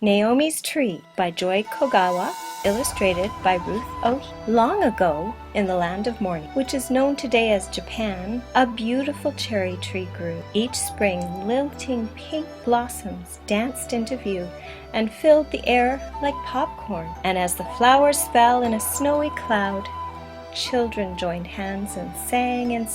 Naomi's Tree by Joy Kogawa, illustrated by Ruth Ohi. Long ago, in the land of morning, which is known today as Japan, a beautiful cherry tree grew. Each spring, lilting pink blossoms danced into view and filled the air like popcorn. And as the flowers fell in a snowy cloud, children joined hands and sang and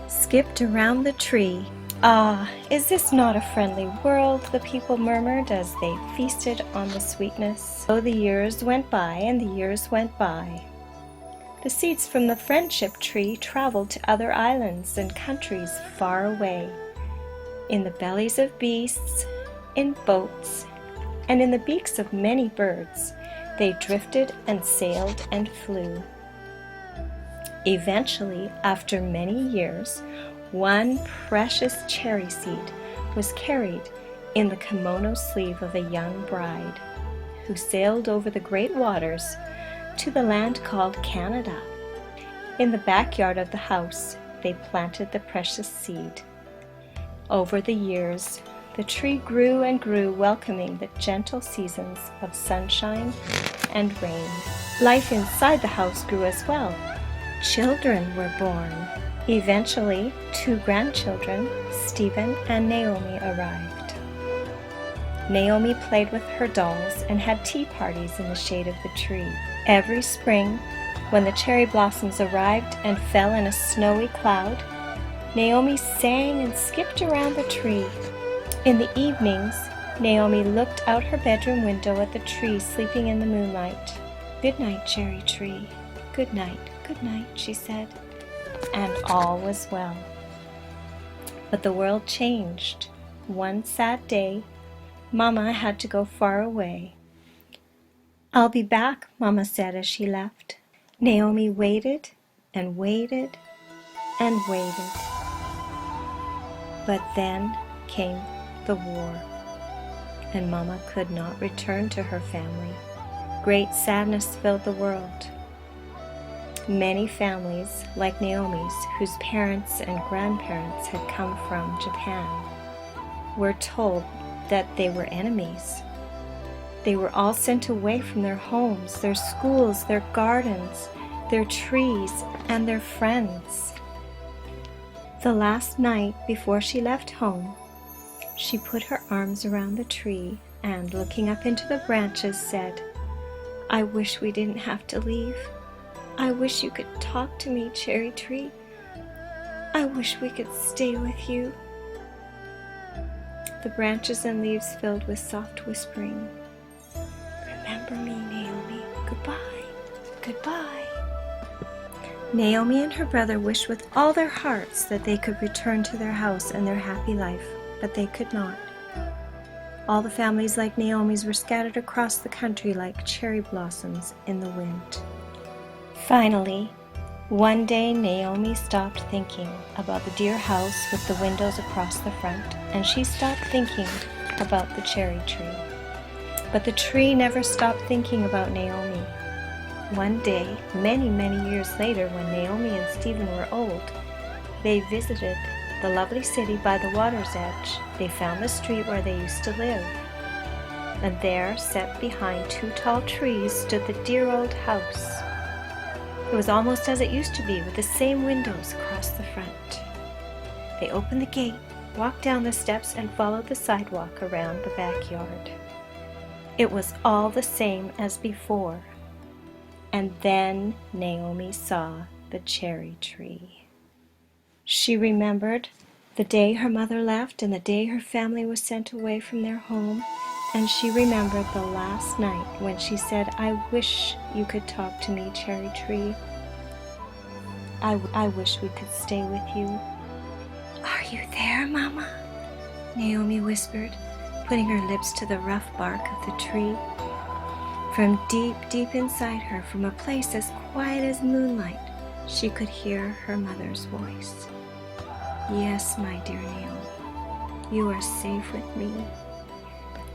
skipped around the tree. "Ah, is this not a friendly world?" the people murmured as they feasted on the sweetness. So the years went by and the years went by. The seeds from the friendship tree traveled to other islands and countries far away. In the bellies of beasts, in boats, and in the beaks of many birds, they drifted and sailed and flew. Eventually, after many years, one precious cherry seed was carried in the kimono sleeve of a young bride, who sailed over the great waters to the land called Canada. In the backyard of the house, they planted the precious seed. Over the years, the tree grew and grew, welcoming the gentle seasons of sunshine and rain. Life inside the house grew as well. Children were born. Eventually, 2 grandchildren, Stephen and Naomi, arrived. Naomi played with her dolls and had tea parties in the shade of the tree. Every spring, when the cherry blossoms arrived and fell in a snowy cloud, Naomi sang and skipped around the tree. In the evenings, Naomi looked out her bedroom window at the tree sleeping in the moonlight. "Good night, cherry tree. Good night, she said. And all was well. But the world changed. One sad day, Mama had to go far away. "I'll be back," Mama said as she left. Naomi waited and waited and waited. But then came the war, and Mama could not return to her family. Great sadness filled the world. Many families, like Naomi's, whose parents and grandparents had come from Japan, were told that they were enemies. They were all sent away from their homes, their schools, their gardens, their trees, and their friends. The last night before she left home, she put her arms around the tree and, looking up into the branches, said, "I wish we didn't have to leave. I wish you could talk to me, cherry tree. I wish we could stay with you." The branches and leaves filled with soft whispering. "Remember me, Naomi. Goodbye, goodbye." Naomi and her brother wished with all their hearts that they could return to their house and their happy life, but they could not. All the families like Naomi's were scattered across the country like cherry blossoms in the wind. Finally, one day Naomi stopped thinking about the dear house with the windows across the front, and she stopped thinking about the cherry tree. But the tree never stopped thinking about Naomi. One day, many, many years later, when Naomi and Stephen were old, they visited the lovely city by the water's edge. They found the street where they used to live. And there, set behind 2 tall trees, stood the dear old house. It was almost as it used to be, with the same windows across the front. They opened the gate, walked down the steps, and followed the sidewalk around the backyard. It was all the same as before. And then Naomi saw the cherry tree. She remembered the day her mother left and the day her family was sent away from their home, and she remembered the last night when she said, "I wish you could talk to me, cherry tree. I wish we could stay with you." "Are you there, Mama?" Naomi whispered, putting her lips to the rough bark of the tree. From deep, deep inside her, from a place as quiet as moonlight, she could hear her mother's voice. "Yes, my dear Naomi, you are safe with me."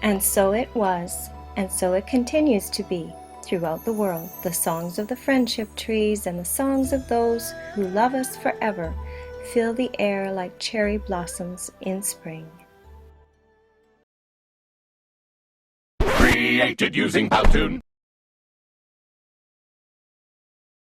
And so it was, and so it continues to be throughout the world. The songs of the friendship trees and the songs of those who love us forever fill the air like cherry blossoms in spring. created using Powtoon.